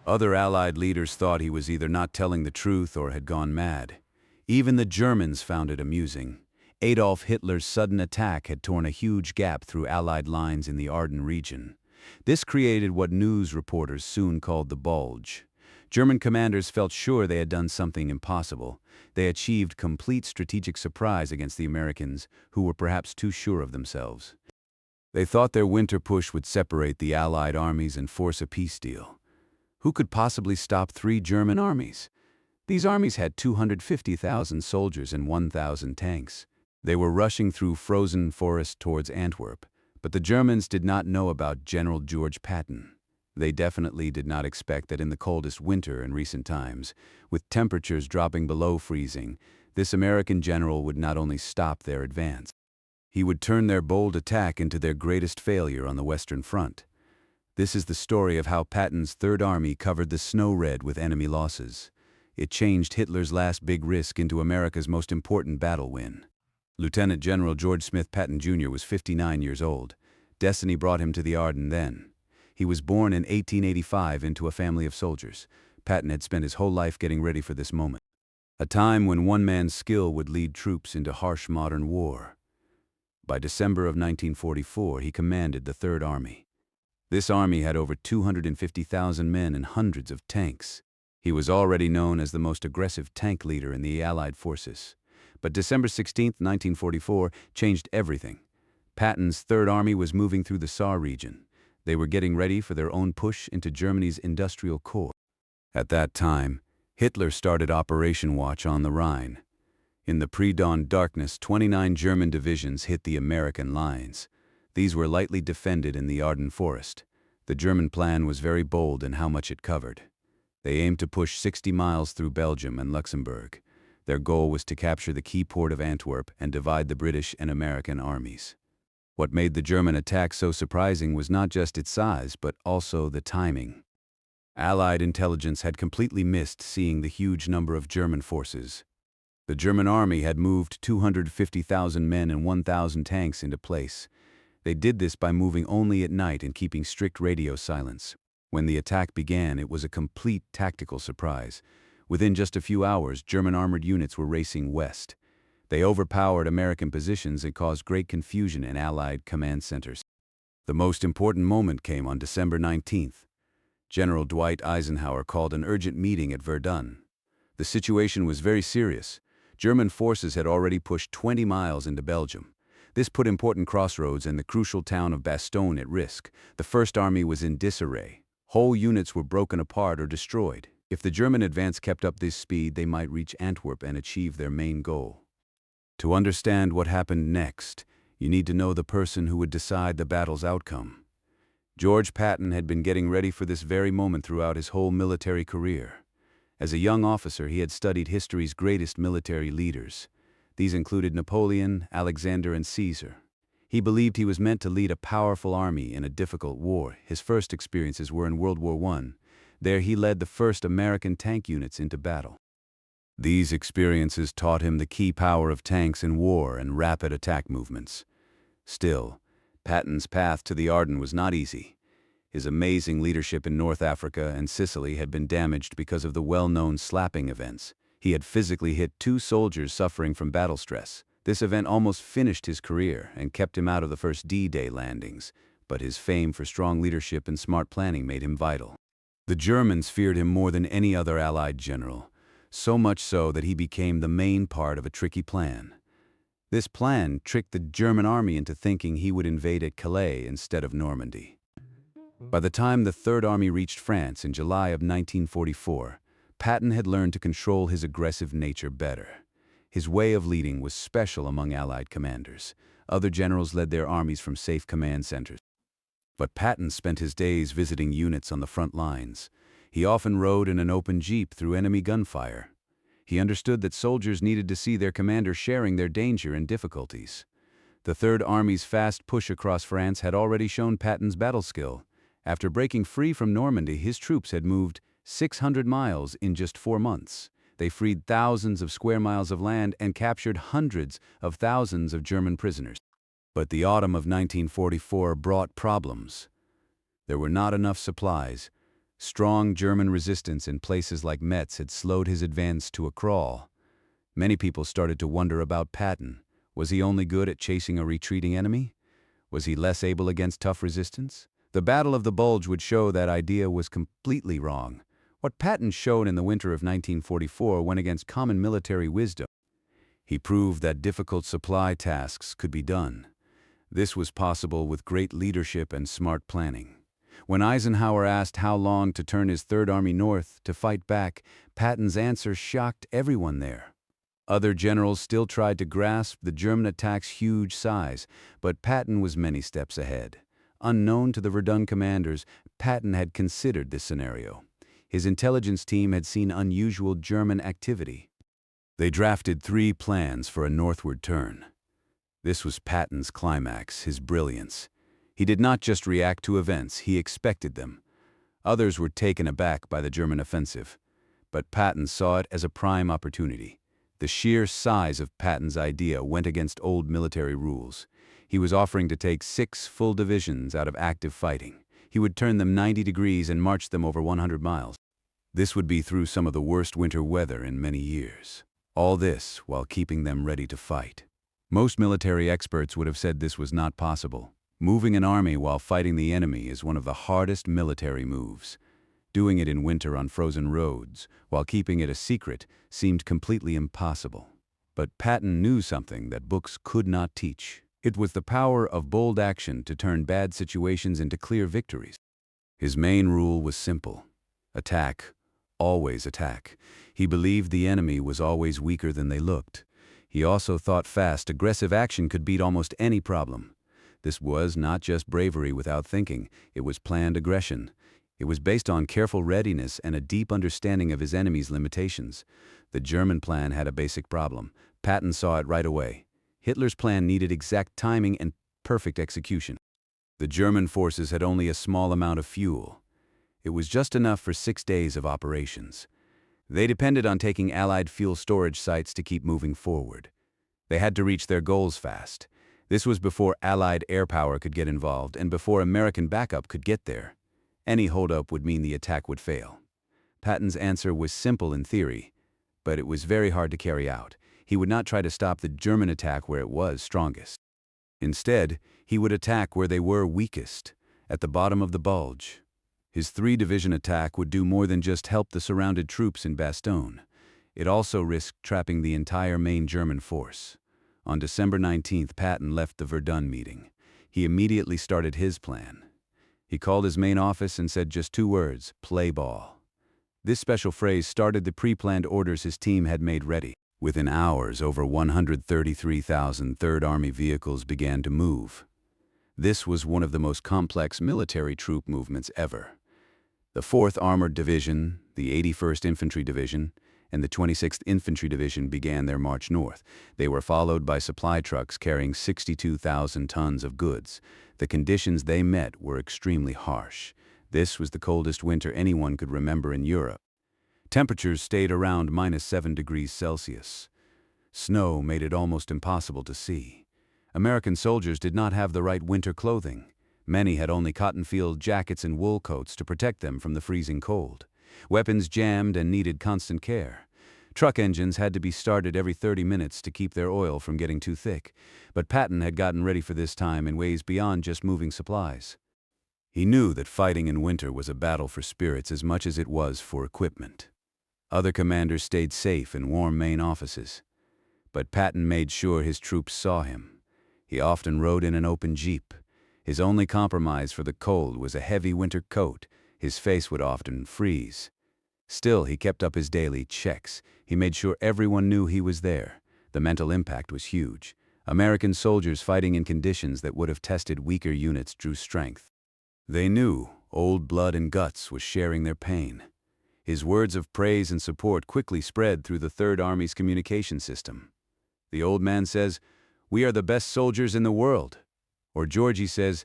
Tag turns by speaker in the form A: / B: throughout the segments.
A: Other Allied leaders thought he was either not telling the truth or had gone mad. Even the Germans found it amusing. Adolf Hitler's sudden attack had torn a huge gap through Allied lines in the Ardennes region. This created what news reporters soon called the Bulge. German commanders felt sure they had done something impossible. They achieved complete strategic surprise against the Americans, who were perhaps too sure of themselves. They thought their winter push would separate the Allied armies and force a peace deal. Who could possibly stop 3 German armies? These armies had 250,000 soldiers and 1,000 tanks. They were rushing through frozen forest towards Antwerp, but the Germans did not know about General George Patton. They definitely did not expect that in the coldest winter in recent times, with temperatures dropping below freezing, this American general would not only stop their advance, he would turn their bold attack into their greatest failure on the Western Front. This is the story of how Patton's Third Army covered the snow red with enemy losses. It changed Hitler's last big risk into America's most important battle win. Lieutenant General George Smith Patton Jr. was 59 years old. Destiny brought him to the Ardennes then. He was born in 1885 into a family of soldiers. Patton had spent his whole life getting ready for this moment, a time when one man's skill would lead troops into harsh modern war. By December of 1944, he commanded the Third Army. This army had over 250,000 men and hundreds of tanks. He was already known as the most aggressive tank leader in the Allied forces. But December 16, 1944, changed everything. Patton's Third Army was moving through the Saar region. They were getting ready for their own push into Germany's industrial core. At that time, Hitler started Operation Watch on the Rhine. In the pre-dawn darkness, 29 German divisions hit the American lines. These were lightly defended in the Ardennes forest. The German plan was very bold in how much it covered. They aimed to push 60 miles through Belgium and Luxembourg. Their goal was to capture the key port of Antwerp and divide the British and American armies. What made the German attack so surprising was not just its size, but also the timing. Allied intelligence had completely missed seeing the huge number of German forces. The German army had moved 250,000 men and 1,000 tanks into place. They did this by moving only at night and keeping strict radio silence. When the attack began, it was a complete tactical surprise. Within just a few hours, German armored units were racing west. They overpowered American positions and caused great confusion in Allied command centers. The most important moment came on December 19th. General Dwight Eisenhower called an urgent meeting at Verdun. The situation was very serious. German forces had already pushed 20 miles into Belgium. This put important crossroads and the crucial town of Bastogne at risk. The First Army was in disarray. Whole units were broken apart or destroyed. If the German advance kept up this speed, they might reach Antwerp and achieve their main goal. To understand what happened next, you need to know the person who would decide the battle's outcome. George Patton had been getting ready for this very moment throughout his whole military career. As a young officer, he had studied history's greatest military leaders. These included Napoleon, Alexander, and Caesar. He believed he was meant to lead a powerful army in a difficult war. His first experiences were in World War I. There he led the first American tank units into battle. These experiences taught him the key power of tanks in war and rapid attack movements. Still, Patton's path to the Ardennes was not easy. His amazing leadership in North Africa and Sicily had been damaged because of the well-known slapping events. He had physically hit 2 soldiers suffering from battle stress. This event almost finished his career and kept him out of the first D-Day landings, but his fame for strong leadership and smart planning made him vital. The Germans feared him more than any other Allied general, so much so that he became the main part of a tricky plan. This plan tricked the German army into thinking he would invade at Calais instead of Normandy. By the time the Third Army reached France in July of 1944, Patton had learned to control his aggressive nature better. His way of leading was special among Allied commanders. Other generals led their armies from safe command centers. But Patton spent his days visiting units on the front lines. He often rode in an open jeep through enemy gunfire. He understood that soldiers needed to see their commander sharing their danger and difficulties. The Third Army's fast push across France had already shown Patton's battle skill. After breaking free from Normandy, his troops had moved 600 miles in just 4 months. They freed thousands of square miles of land and captured hundreds of thousands of German prisoners. But the autumn of 1944 brought problems. There were not enough supplies. Strong German resistance in places like Metz had slowed his advance to a crawl. Many people started to wonder about Patton. Was he only good at chasing a retreating enemy? Was he less able against tough resistance? The Battle of the Bulge would show that idea was completely wrong. What Patton showed in the winter of 1944 went against common military wisdom. He proved that difficult supply tasks could be done. This was possible with great leadership and smart planning. When Eisenhower asked how long to turn his Third Army north to fight back, Patton's answer shocked everyone there. Other generals still tried to grasp the German attack's huge size, but Patton was many steps ahead. Unknown to the Verdun commanders, Patton had considered this scenario. His intelligence team had seen unusual German activity. They drafted 3 plans for a northward turn. This was Patton's climax, his brilliance. He did not just react to events, he expected them. Others were taken aback by the German offensive, but Patton saw it as a prime opportunity. The sheer size of Patton's idea went against old military rules. He was offering to take 6 full divisions out of active fighting. He would turn them 90 degrees and march them over 100 miles. This would be through some of the worst winter weather in many years. All this while keeping them ready to fight. Most military experts would have said this was not possible. Moving an army while fighting the enemy is one of the hardest military moves. Doing it in winter on frozen roads, while keeping it a secret, seemed completely impossible. But Patton knew something that books could not teach. It was the power of bold action to turn bad situations into clear victories. His main rule was simple. Attack. Always attack. He believed the enemy was always weaker than they looked. He also thought fast, aggressive action could beat almost any problem. This was not just bravery without thinking, it was planned aggression. It was based on careful readiness and a deep understanding of his enemy's limitations. The German plan had a basic problem. Patton saw it right away. Hitler's plan needed exact timing and perfect execution. The German forces had only a small amount of fuel. It was just enough for 6 days of operations. They depended on taking Allied fuel storage sites to keep moving forward. They had to reach their goals fast. This was before Allied air power could get involved and before American backup could get there. Any holdup would mean the attack would fail. Patton's answer was simple in theory, but it was very hard to carry out. He would not try to stop the German attack where it was strongest. Instead, he would attack where they were weakest, at the bottom of the Bulge. His 3-division attack would do more than just help the surrounded troops in Bastogne. It also risked trapping the entire main German force. On December 19th, Patton left the Verdun meeting. He immediately started his plan. He called his main office and said just 2 words, "Play ball." This special phrase started the pre-planned orders his team had made ready. Within hours, over 133,000 Third Army vehicles began to move. This was one of the most complex military troop movements ever. The 4th Armored Division, the 81st Infantry Division, and the 26th Infantry Division began their march north. They were followed by supply trucks carrying 62,000 tons of goods. The conditions they met were extremely harsh. This was the coldest winter anyone could remember in Europe. Temperatures stayed around -7 degrees Celsius. Snow made it almost impossible to see. American soldiers did not have the right winter clothing. Many had only cotton-field jackets and wool coats to protect them from the freezing cold. Weapons jammed and needed constant care. Truck engines had to be started every 30 minutes to keep their oil from getting too thick. But Patton had gotten ready for this time in ways beyond just moving supplies. He knew that fighting in winter was a battle for spirits as much as it was for equipment. Other commanders stayed safe in warm main offices. But Patton made sure his troops saw him. He often rode in an open jeep. His only compromise for the cold was a heavy winter coat. His face would often freeze. Still, he kept up his daily checks. He made sure everyone knew he was there. The mental impact was huge. American soldiers fighting in conditions that would have tested weaker units drew strength. They knew old blood and guts was sharing their pain. His words of praise and support quickly spread through the Third Army's communication system. The old man says, "We are the best soldiers in the world." Or Georgie says,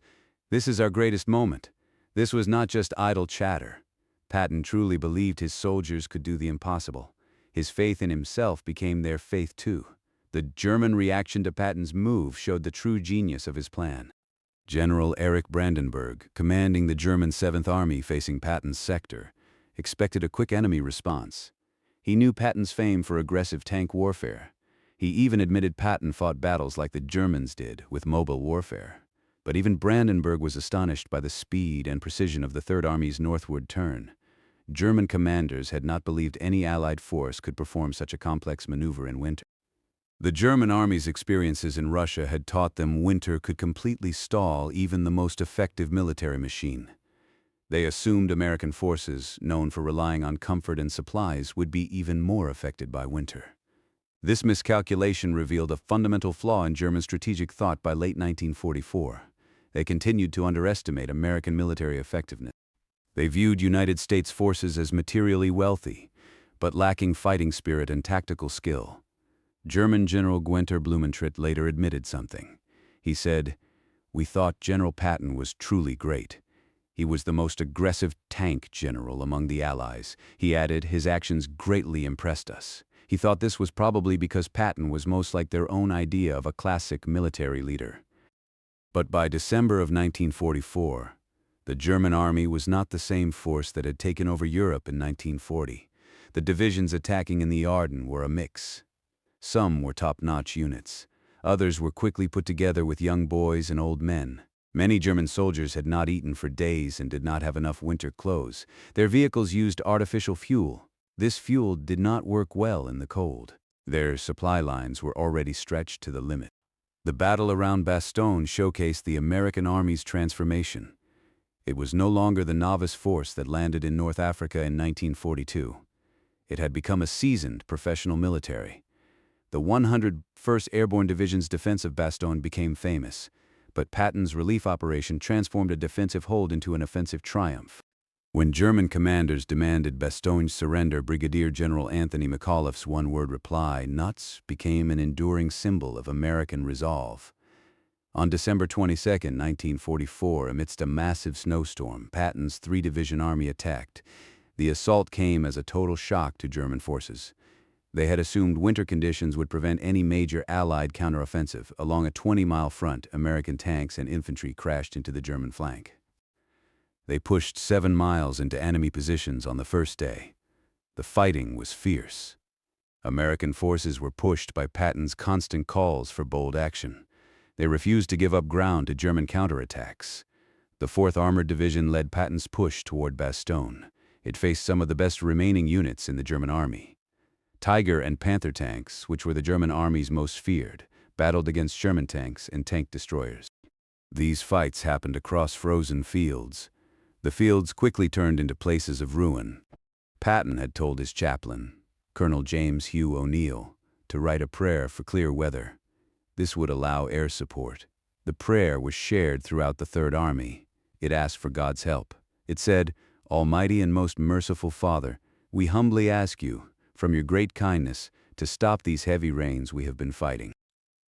A: "This is our greatest moment." This was not just idle chatter. Patton truly believed his soldiers could do the impossible. His faith in himself became their faith too. The German reaction to Patton's move showed the true genius of his plan. General Erich Brandenburg, commanding the German 7th Army facing Patton's sector, expected a quick enemy response. He knew Patton's fame for aggressive tank warfare. He even admitted Patton fought battles like the Germans did, with mobile warfare. But even Brandenburg was astonished by the speed and precision of the Third Army's northward turn. German commanders had not believed any Allied force could perform such a complex maneuver in winter. The German Army's experiences in Russia had taught them winter could completely stall even the most effective military machine. They assumed American forces, known for relying on comfort and supplies, would be even more affected by winter. This miscalculation revealed a fundamental flaw in German strategic thought by late 1944. They continued to underestimate American military effectiveness. They viewed United States forces as materially wealthy, but lacking fighting spirit and tactical skill. German General Günther Blumentritt later admitted something. He said, "We thought General Patton was truly great. He was the most aggressive tank general among the Allies." He added, "His actions greatly impressed us." He thought this was probably because Patton was most like their own idea of a classic military leader. But by December of 1944, the German army was not the same force that had taken over Europe in 1940. The divisions attacking in the Ardennes were a mix. Some were top-notch units. Others were quickly put together with young boys and old men. Many German soldiers had not eaten for days and did not have enough winter clothes. Their vehicles used artificial fuel. This fuel did not work well in the cold. Their supply lines were already stretched to the limit. The battle around Bastogne showcased the American Army's transformation. It was no longer the novice force that landed in North Africa in 1942. It had become a seasoned professional military. The 101st Airborne Division's defense of Bastogne became famous, but Patton's relief operation transformed a defensive hold into an offensive triumph. When German commanders demanded Bastogne's surrender, Brigadier General Anthony McAuliffe's one-word reply, "Nuts," became an enduring symbol of American resolve. On December 22, 1944, amidst a massive snowstorm, Patton's 3-division army attacked. The assault came as a total shock to German forces. They had assumed winter conditions would prevent any major Allied counteroffensive. Along a 20-mile front, American tanks and infantry crashed into the German flank. They pushed 7 miles into enemy positions on the first day. The fighting was fierce. American forces were pushed by Patton's constant calls for bold action. They refused to give up ground to German counterattacks. The 4th Armored Division led Patton's push toward Bastogne. It faced some of the best remaining units in the German army. Tiger and Panther tanks, which were the German army's most feared, battled against Sherman tanks and tank destroyers. These fights happened across frozen fields. The fields quickly turned into places of ruin. Patton had told his chaplain, Colonel James Hugh O'Neill, to write a prayer for clear weather. This would allow air support. The prayer was shared throughout the Third Army. It asked for God's help. It said, "Almighty and most merciful Father, we humbly ask you, from your great kindness, to stop these heavy rains we have been fighting.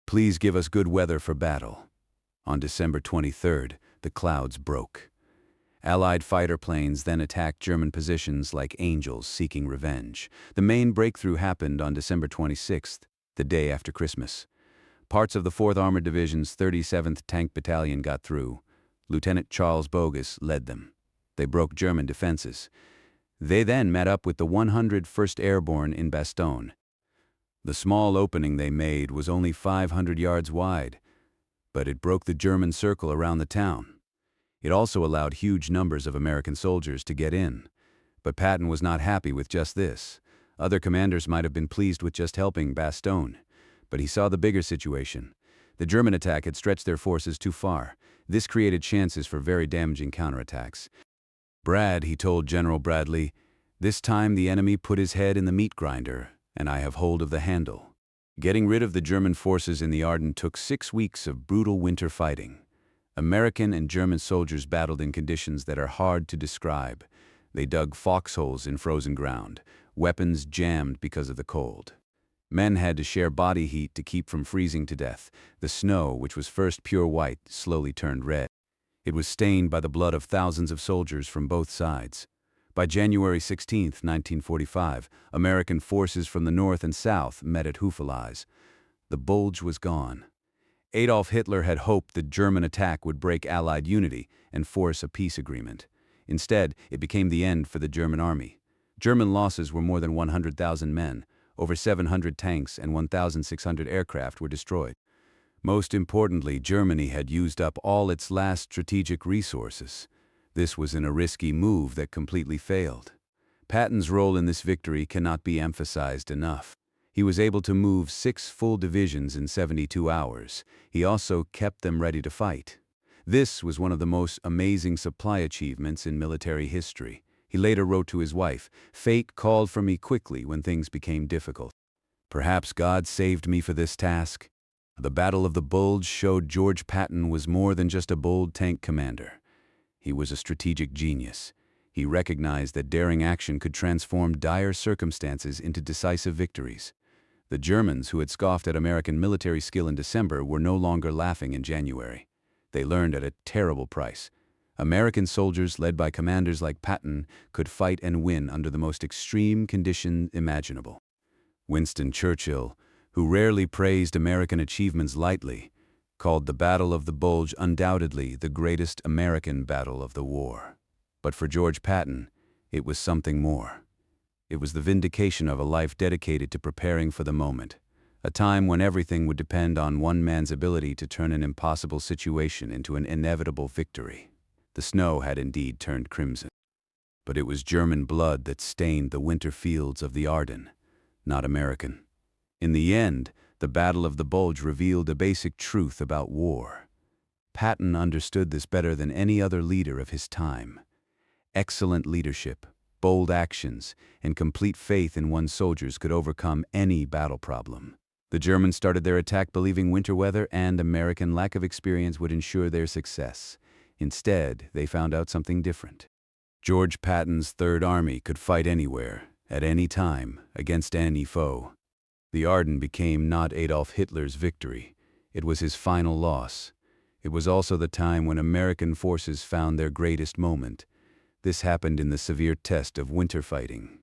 A: Please give us good weather for battle." On December 23rd, the clouds broke. Allied fighter planes then attacked German positions like angels seeking revenge. The main breakthrough happened on December 26th, the day after Christmas. Parts of the 4th Armored Division's 37th Tank Battalion got through. Lieutenant Charles Bogus led them. They broke German defenses. They then met up with the 101st Airborne in Bastogne. The small opening they made was only 500 yards wide, but it broke the German circle around the town. It also allowed huge numbers of American soldiers to get in. But Patton was not happy with just this. Other commanders might have been pleased with just helping Bastogne, but he saw the bigger situation. The German attack had stretched their forces too far. This created chances for very damaging counterattacks. "Brad," he told General Bradley, "this time the enemy put his head in the meat grinder, and I have hold of the handle." Getting rid of the German forces in the Ardennes took 6 weeks of brutal winter fighting. American and German soldiers battled in conditions that are hard to describe. They dug foxholes in frozen ground, weapons jammed because of the cold. Men had to share body heat to keep from freezing to death. The snow, which was first pure white, slowly turned red. It was stained by the blood of thousands of soldiers from both sides. By January 16, 1945, American forces from the north and south met at Houffalize. The Bulge was gone. Adolf Hitler had hoped the German attack would break Allied unity and force a peace agreement. Instead, it became the end for the German army. German losses were more than 100,000 men, over 700 tanks and 1,600 aircraft were destroyed. Most importantly, Germany had used up all its last strategic resources. This was in a risky move that completely failed. Patton's role in this victory cannot be emphasized enough. He was able to move 6 full divisions in 72 hours. He also kept them ready to fight. This was one of the most amazing supply achievements in military history. He later wrote to his wife, "Fate called for me quickly when things became difficult. Perhaps God saved me for this task." The Battle of the Bulge showed George Patton was more than just a bold tank commander. He was a strategic genius. He recognized that daring action could transform dire circumstances into decisive victories. The Germans, who had scoffed at American military skill in December, were no longer laughing in January. They learned at a terrible price. American soldiers, led by commanders like Patton, could fight and win under the most extreme conditions imaginable. Winston Churchill, who rarely praised American achievements lightly, called the Battle of the Bulge undoubtedly the greatest American battle of the war. But for George Patton, it was something more. It was the vindication of a life dedicated to preparing for the moment, a time when everything would depend on one man's ability to turn an impossible situation into an inevitable victory. The snow had indeed turned crimson. But it was German blood that stained the winter fields of the Ardennes, not American. In the end, the Battle of the Bulge revealed a basic truth about war. Patton understood this better than any other leader of his time. Excellent leadership, bold actions, and complete faith in one's soldiers could overcome any battle problem. The Germans started their attack believing winter weather and American lack of experience would ensure their success. Instead, they found out something different. George Patton's Third Army could fight anywhere, at any time, against any foe. The Ardennes became not Adolf Hitler's victory. It was his final loss. It was also the time when American forces found their greatest moment. This happened in the severe test of winter fighting.